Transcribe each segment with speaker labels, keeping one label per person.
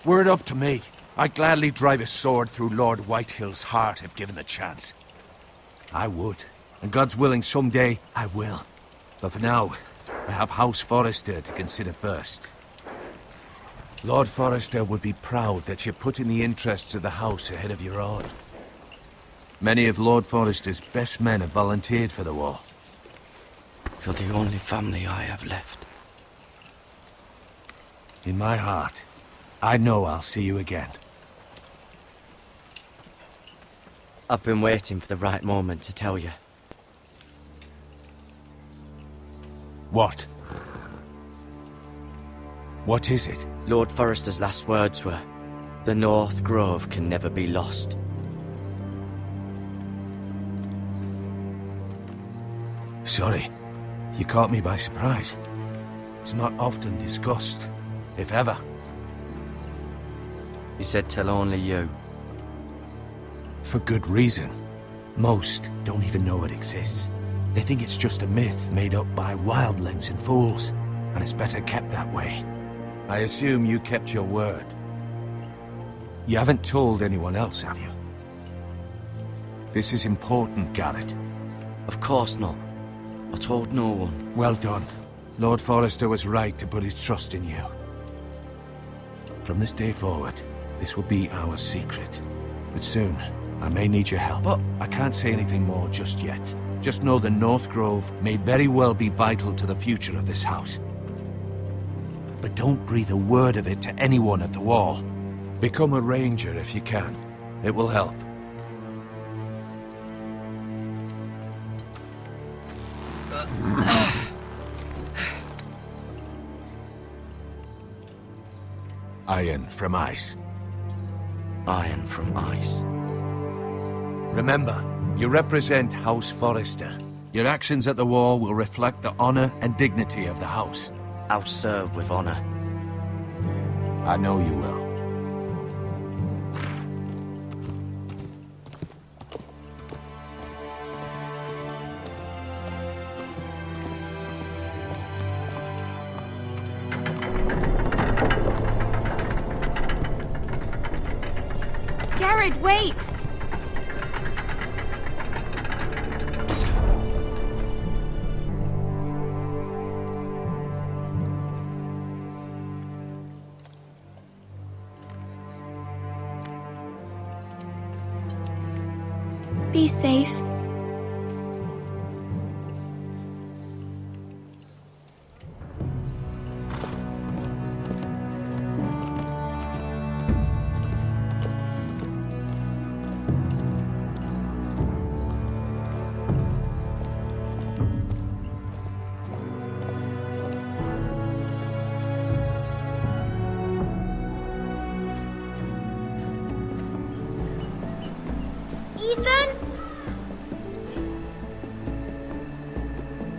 Speaker 1: Were it up to me, I'd gladly drive a sword through Lord Whitehill's heart if given the chance. I would, and God's willing someday I will. But for now, I have House Forrester to consider first. Lord Forrester would be proud that you're putting the interests of the house ahead of your own. Many of Lord Forrester's best men have volunteered for the war.
Speaker 2: You're the only family I have left.
Speaker 1: In my heart, I know I'll see you again.
Speaker 2: I've been waiting for the right moment to tell you.
Speaker 1: What? What is it?
Speaker 2: Lord Forrester's last words were, "The North Grove can never be lost."
Speaker 1: Sorry, you caught me by surprise. It's not often discussed, if ever.
Speaker 2: He said tell only you.
Speaker 1: For good reason. Most don't even know it exists. They think it's just a myth made up by wildlings and fools, and it's better kept that way. I assume you kept your word. You haven't told anyone else, have you? This is important, Garrett.
Speaker 2: Of course not. I told no one.
Speaker 1: Well done. Lord Forrester was right to put his trust in you. From this day forward, this will be our secret. But soon, I may need your help. But I can't say anything more just yet. Just know the North Grove may very well be vital to the future of this house. But don't breathe a word of it to anyone at the wall. Become a ranger if you can. It will help. Iron from ice.
Speaker 2: Iron from ice.
Speaker 1: Remember, you represent House Forrester. Your actions at the war will reflect the honor and dignity of the house.
Speaker 2: I'll serve with honor.
Speaker 1: I know you will.
Speaker 3: Garrett, wait! Be safe.
Speaker 4: Ethan?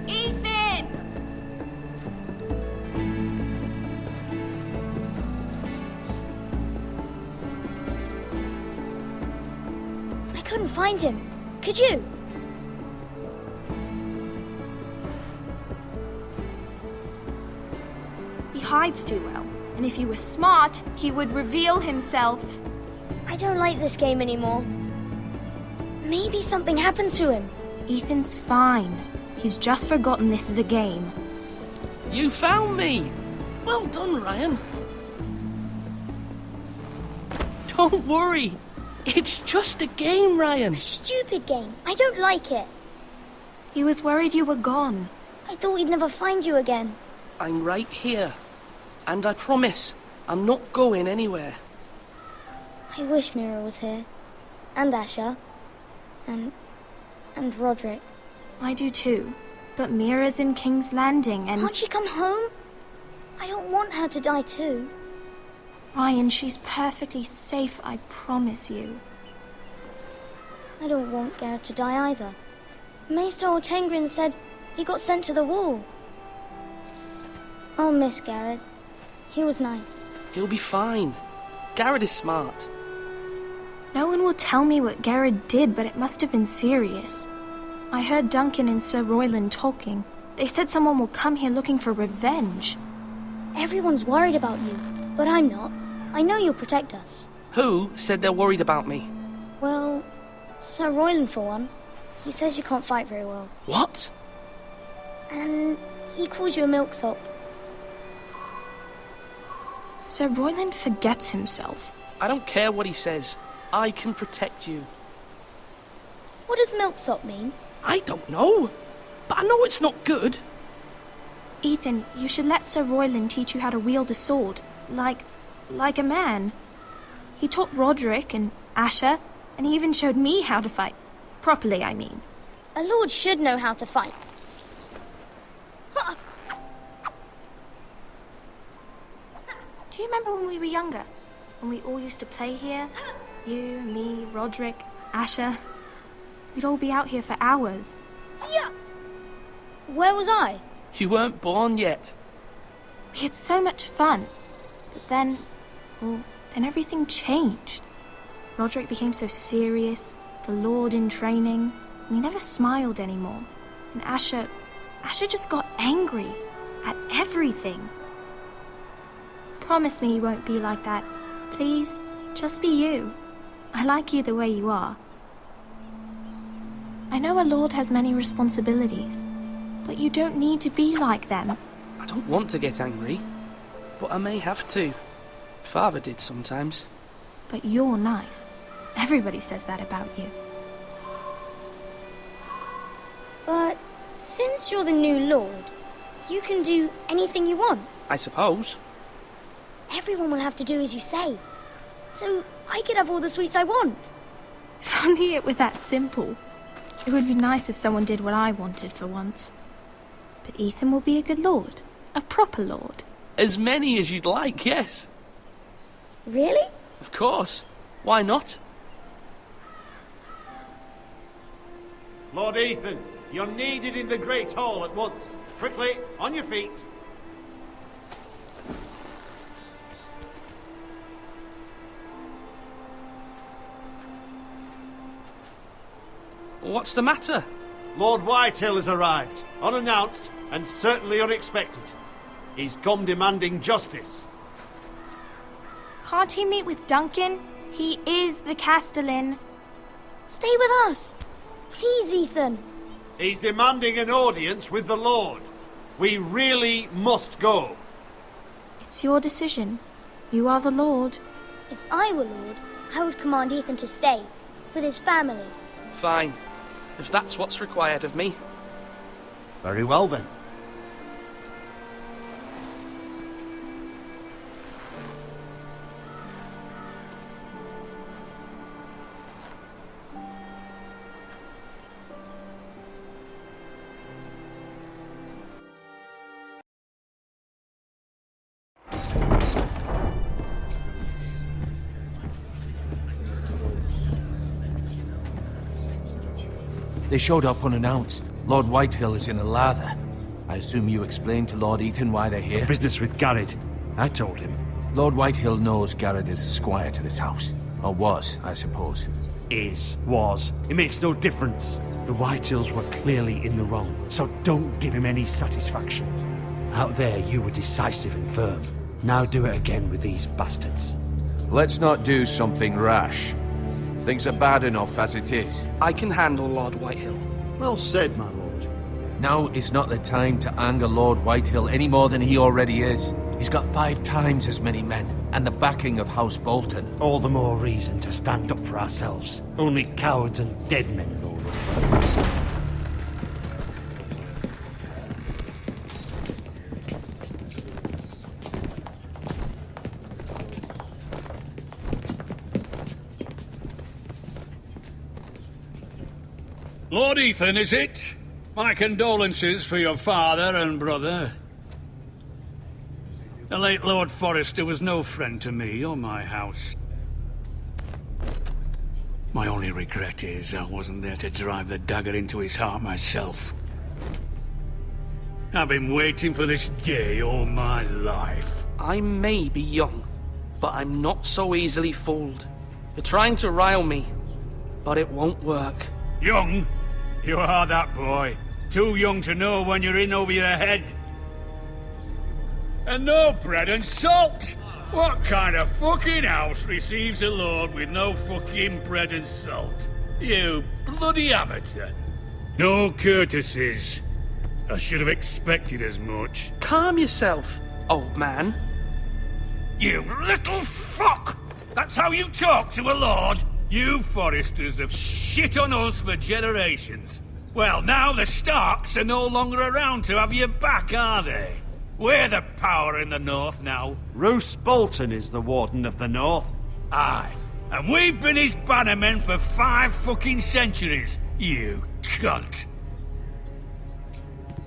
Speaker 3: Ethan!
Speaker 4: I couldn't find him. Could you?
Speaker 3: He hides too well, and if he was smart, he would reveal himself.
Speaker 4: I don't like this game anymore. Maybe something happened to him.
Speaker 3: Ethan's fine. He's just forgotten this is a game.
Speaker 5: You found me! Well done, Ryan. Don't worry. It's just a game, Ryan.
Speaker 4: Stupid game. I don't like it.
Speaker 3: He was worried you were gone.
Speaker 4: I thought we'd never find you again.
Speaker 5: I'm right here. And I promise, I'm not going anywhere.
Speaker 4: I wish Mira was here. And Asher. And Roderick.
Speaker 3: I do too. But Mira's in King's Landing and...
Speaker 4: Can't she come home? I don't want her to die too.
Speaker 3: Ryan, she's perfectly safe, I promise you.
Speaker 4: I don't want Garrett to die either. Maester Ortengrin said he got sent to the wall. I'll miss Garrett. He was nice.
Speaker 5: He'll be fine. Garrett is smart.
Speaker 3: No one will tell me what Garrett did, but it must have been serious. I heard Duncan and Sir Royland talking. They said someone will come here looking for revenge.
Speaker 4: Everyone's worried about you, but I'm not. I know you'll protect us.
Speaker 5: Who said they're worried about me?
Speaker 4: Well, Sir Royland for one. He says you can't fight very well.
Speaker 5: What?
Speaker 4: And he calls you a milksop.
Speaker 3: Sir Royland forgets himself.
Speaker 5: I don't care what he says. I can protect you.
Speaker 4: What does milksop mean?
Speaker 5: I don't know. But I know it's not good.
Speaker 3: Ethan, you should let Sir Royland teach you how to wield a sword. Like a man. He taught Roderick and Asher, and he even showed me how to fight. Properly, I mean.
Speaker 4: A lord should know how to fight.
Speaker 3: Do you remember when we were younger? When we all used to play here? You, me, Roderick, Asher. We'd all be out here for hours.
Speaker 4: Yeah. Where was I?
Speaker 5: You weren't born yet.
Speaker 3: We had so much fun. But then, then everything changed. Roderick became so serious, the Lord in training, and he never smiled anymore. And Asher just got angry at everything. Promise me you won't be like that. Please, just be you. I like you the way you are. I know a lord has many responsibilities, but you don't need to be like them.
Speaker 5: I don't want to get angry, but I may have to. Father did sometimes.
Speaker 3: But you're nice. Everybody says that about you.
Speaker 4: But since you're the new lord, you can do anything you want.
Speaker 5: I suppose.
Speaker 4: Everyone will have to do as you say. So I could have all the sweets I want.
Speaker 3: If only it were that simple. It would be nice if someone did what I wanted for once. But Ethan will be a good lord. A proper lord.
Speaker 5: As many as you'd like, yes.
Speaker 4: Really?
Speaker 5: Of course. Why not?
Speaker 6: Lord Ethan, you're needed in the Great Hall at once. Quickly, on your feet.
Speaker 5: What's the matter?
Speaker 6: Lord Whitehill has arrived, unannounced and certainly unexpected. He's come demanding justice.
Speaker 3: Can't he meet with Duncan? He is the Castellan.
Speaker 4: Stay with us. Please, Ethan.
Speaker 6: He's demanding an audience with the Lord. We really must go.
Speaker 3: It's your decision. You are the lord.
Speaker 4: If I were lord, I would command Ethan to stay with his family.
Speaker 5: Fine. If that's what's required of me.
Speaker 6: Very well then.
Speaker 1: They showed up unannounced. Lord Whitehill is in a lather. I assume you explained to Lord Ethan why they're here?
Speaker 6: Business with Garrett. I told him.
Speaker 1: Lord Whitehill knows Garrett is a squire to this house. Or was, I suppose.
Speaker 6: Was. It makes no difference. The Whitehills were clearly in the wrong, so don't give him any satisfaction. Out there, you were decisive and firm. Now do it again with these bastards.
Speaker 1: Let's not do something rash. Things are bad enough as it is.
Speaker 5: I can handle Lord Whitehill.
Speaker 6: Well said, my lord.
Speaker 1: Now is not the time to anger Lord Whitehill any more than he already is. He's got 5 times as many men, and the backing of House Bolton.
Speaker 6: All the more reason to stand up for ourselves. Only cowards and dead men roll over.
Speaker 7: Lord Ethan, is it? My condolences for your father and brother. The late Lord Forrester was no friend to me or my house. My only regret is I wasn't there to drive the dagger into his heart myself. I've been waiting for this day all my life.
Speaker 5: I may be young, but I'm not so easily fooled. You're trying to rile me, but it won't work.
Speaker 7: Young? You are that boy. Too young to know when you're in over your head. And no bread and salt! What kind of fucking house receives a lord with no fucking bread and salt? You bloody amateur. No courtesies. I should have expected as much.
Speaker 5: Calm yourself, old man.
Speaker 7: You little fuck! That's how you talk to a lord? You Foresters have shit on us for generations. Well, now the Starks are no longer around to have your back, are they? We're the power in the north now.
Speaker 6: Roose Bolton is the Warden of the North.
Speaker 7: Aye. And we've been his bannermen for 5 fucking centuries, you cunt.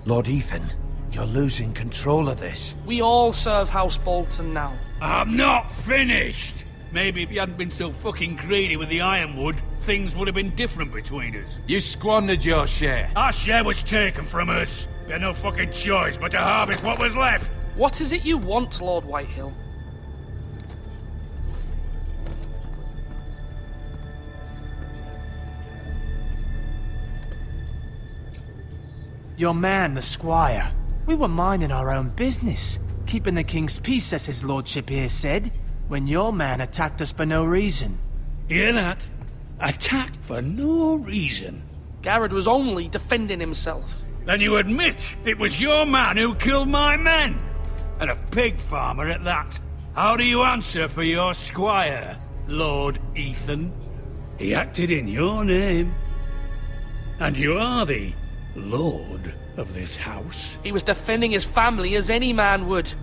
Speaker 1: Lord Ethan, you're losing control of this.
Speaker 5: We all serve House Bolton now.
Speaker 7: I'm not finished! Maybe if you hadn't been so fucking greedy with the ironwood, things would have been different between us.
Speaker 1: You squandered your share.
Speaker 7: Our share was taken from us. We had no fucking choice but to harvest what was left.
Speaker 5: What is it you want, Lord Whitehill?
Speaker 8: Your man, the squire. We were minding our own business, keeping the king's peace, as his lordship here said, when your man attacked us for no reason.
Speaker 7: Hear that? Attacked for no reason.
Speaker 5: Garrett was only defending himself.
Speaker 7: Then you admit it was your man who killed my men? And a pig farmer at that. How do you answer for your squire, Lord Ethan? He acted in your name. And you are the lord of this house.
Speaker 5: He was defending his family as any man would.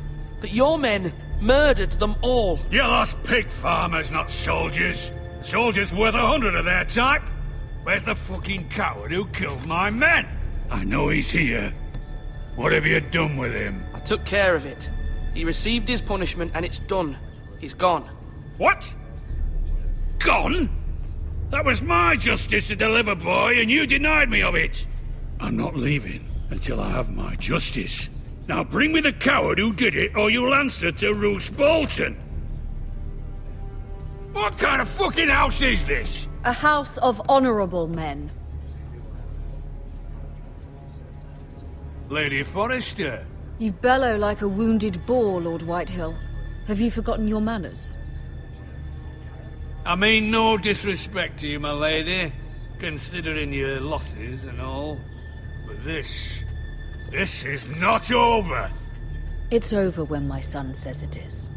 Speaker 5: But your men murdered them all.
Speaker 7: You lost pig farmers, not soldiers. Soldiers worth 100 of their type. Where's the fucking coward who killed my men? I know he's here. What have you done with him?
Speaker 5: I took care of it. He received his punishment and it's done. He's gone.
Speaker 7: What? Gone? That was my justice to deliver, boy, and you denied me of it. I'm not leaving until I have my justice. Now bring me the coward who did it, or you'll answer to Roose Bolton. What kind of fucking house is this?
Speaker 9: A house of honorable men.
Speaker 7: Lady Forrester.
Speaker 9: You bellow like a wounded boar, Lord Whitehill. Have you forgotten your manners?
Speaker 7: I mean no disrespect to you, my lady, considering your losses and all. But this is not over.
Speaker 9: It's over when my son says it is.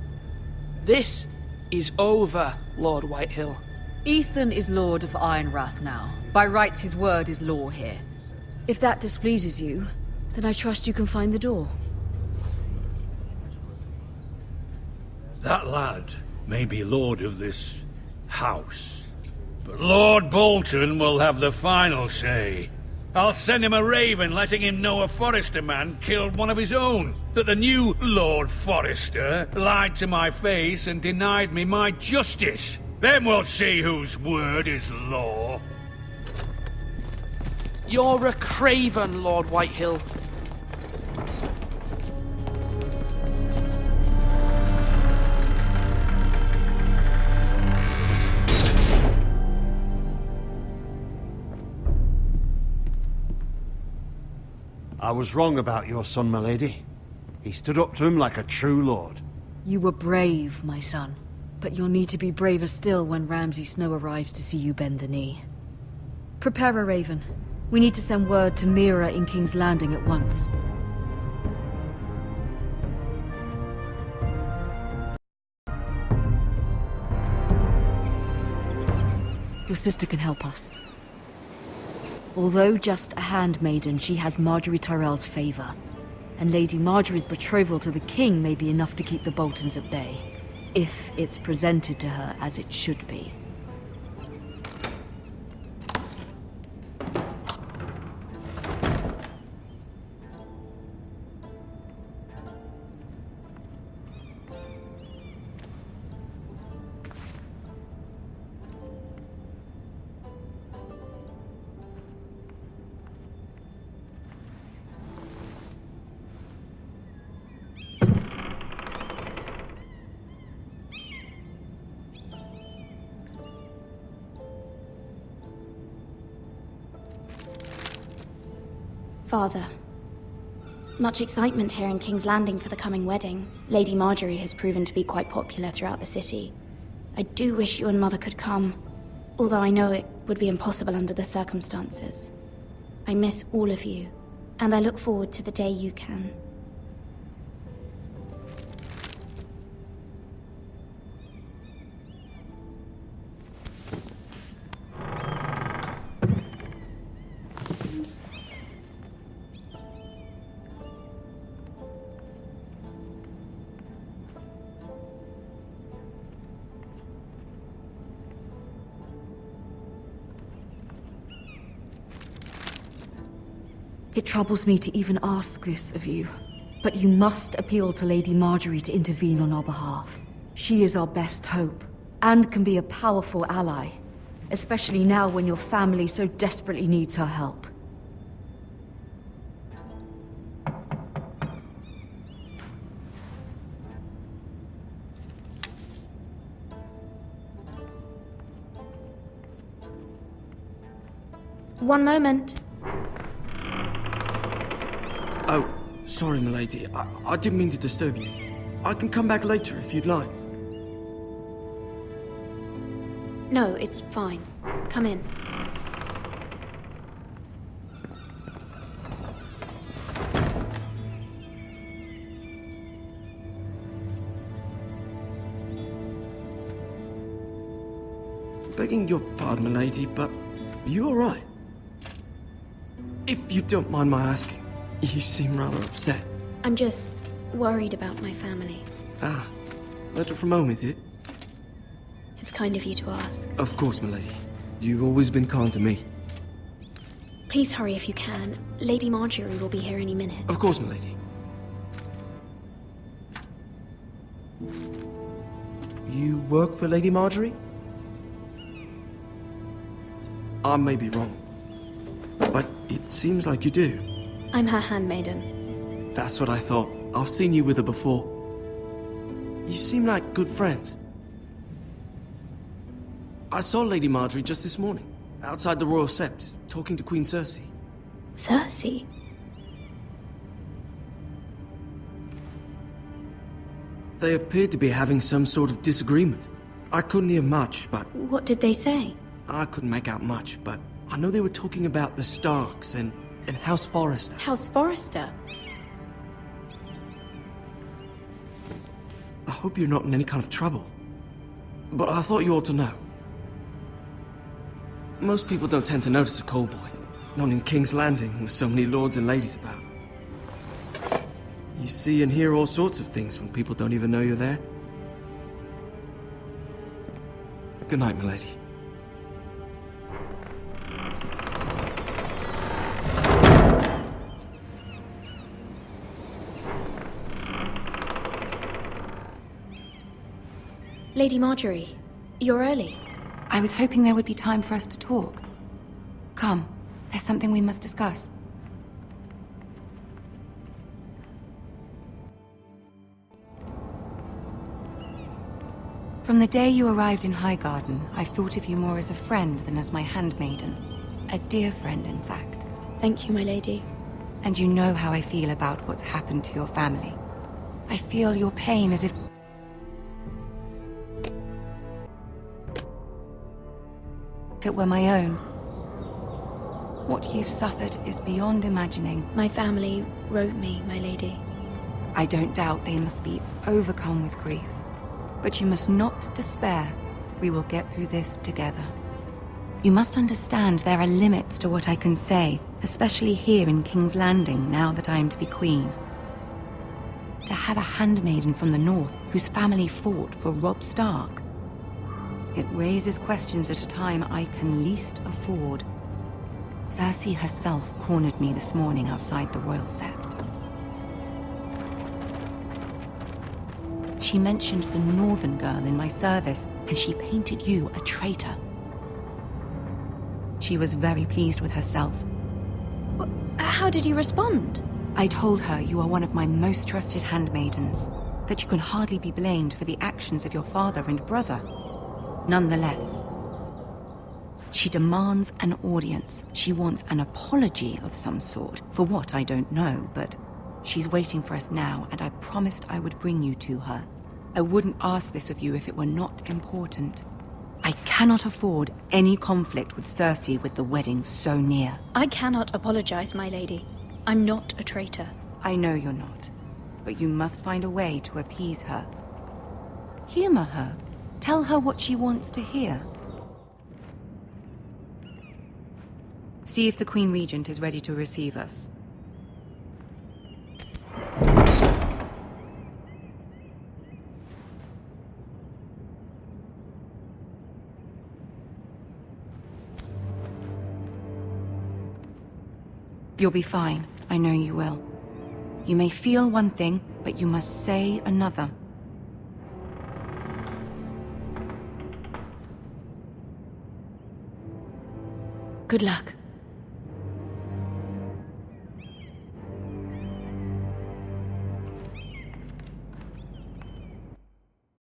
Speaker 5: This is over, Lord Whitehill.
Speaker 9: Ethan is Lord of Ironrath now. By rights, his word is law here. If that displeases you, then I trust you can find the door.
Speaker 7: That lad may be lord of this house, but Lord Bolton will have the final say. I'll send him a raven letting him know a Forrester man killed one of his own. That the new Lord Forrester lied to my face and denied me my justice. Then we'll see whose word is law.
Speaker 5: You're a craven, Lord Whitehill.
Speaker 6: I was wrong about your son, my lady. He stood up to him like a true lord.
Speaker 9: You were brave, my son. But you'll need to be braver still when Ramsay Snow arrives to see you bend the knee. Prepare a raven. We need to send word to Mira in King's Landing at once. Your sister can help us. Although just a handmaiden, she has Marjorie Tyrell's favor. And Lady Marjorie's betrothal to the king may be enough to keep the Boltons at bay. If it's presented to her as it should be.
Speaker 3: Father,
Speaker 10: Much excitement here in King's Landing for the coming wedding. Lady Marjorie has proven to be quite popular throughout the city. I do wish you and Mother could come, although I know it would be impossible under the circumstances. I miss all of you, and I look forward to the day you can.
Speaker 9: It troubles me to even ask this of you, but you must appeal to Lady Marjorie to intervene on our behalf. She is our best hope, and can be a powerful ally, especially now when your family so desperately needs her help.
Speaker 10: One moment.
Speaker 11: Oh, sorry, milady. I didn't mean to disturb you. I can come back later if you'd like.
Speaker 10: No, it's fine. Come in.
Speaker 11: Begging your pardon, milady, but are you alright? If you don't mind my asking, you seem rather upset.
Speaker 10: I'm just worried about my family.
Speaker 11: Ah, letter from home, is it?
Speaker 10: It's kind of you to ask.
Speaker 11: Of course, milady. You've always been kind to me.
Speaker 10: Please hurry if you can. Lady Marjorie will be here any minute.
Speaker 11: Of course, milady. You work for Lady Marjorie? I may be wrong, but it seems like you do.
Speaker 10: I'm her handmaiden.
Speaker 11: That's what I thought. I've seen you with her before. You seem like good friends. I saw Lady Marjorie just this morning, outside the Royal Sept, talking to Queen Cersei.
Speaker 10: Cersei?
Speaker 11: They appeared to be having some sort of disagreement. I couldn't hear much, but...
Speaker 10: What did they say?
Speaker 11: I couldn't make out much, but I know they were talking about the Starks and House Forrester.
Speaker 10: House Forrester?
Speaker 11: I hope you're not in any kind of trouble. But I thought you ought to know. Most people don't tend to notice a callboy. Not in King's Landing, with so many lords and ladies about. You see and hear all sorts of things when people don't even know you're there. Good night, milady.
Speaker 10: Lady Marjorie, you're early.
Speaker 12: I was hoping there would be time for us to talk. Come, there's something we must discuss. From the day you arrived in Highgarden, I've thought of you more as a friend than as my handmaiden. A dear friend, in fact.
Speaker 10: Thank you, my lady.
Speaker 12: And you know how I feel about what's happened to your family. I feel your pain as if it were my own. What you've suffered is beyond imagining.
Speaker 10: My family wrote me, my lady.
Speaker 12: I don't doubt they must be overcome with grief. But you must not despair. We will get through this together. You must understand there are limits to what I can say, especially here in King's Landing, now that I am to be queen. To have a handmaiden from the north whose family fought for Robb Stark. It raises questions at a time I can least afford. Cersei herself cornered me this morning outside the Royal Sept. She mentioned the northern girl in my service, and she painted you a traitor. She was very pleased with herself.
Speaker 10: How did you respond?
Speaker 12: I told her you are one of my most trusted handmaidens, that you can hardly be blamed for the actions of your father and brother. Nonetheless, she demands an audience. She wants an apology of some sort, for what I don't know, but She's waiting for us now, and I promised I would bring you to her. I wouldn't ask this of you if it were not important. I cannot afford any conflict with Cersei with the wedding so near.
Speaker 10: I cannot apologize, my lady. I'm not a traitor.
Speaker 12: I know you're not, but you must find a way to appease her. Humor her. Tell her what she wants to hear. See if the Queen Regent is ready to receive us. You'll be fine. I know you will. You may feel one thing, but you must say another.
Speaker 10: Good luck.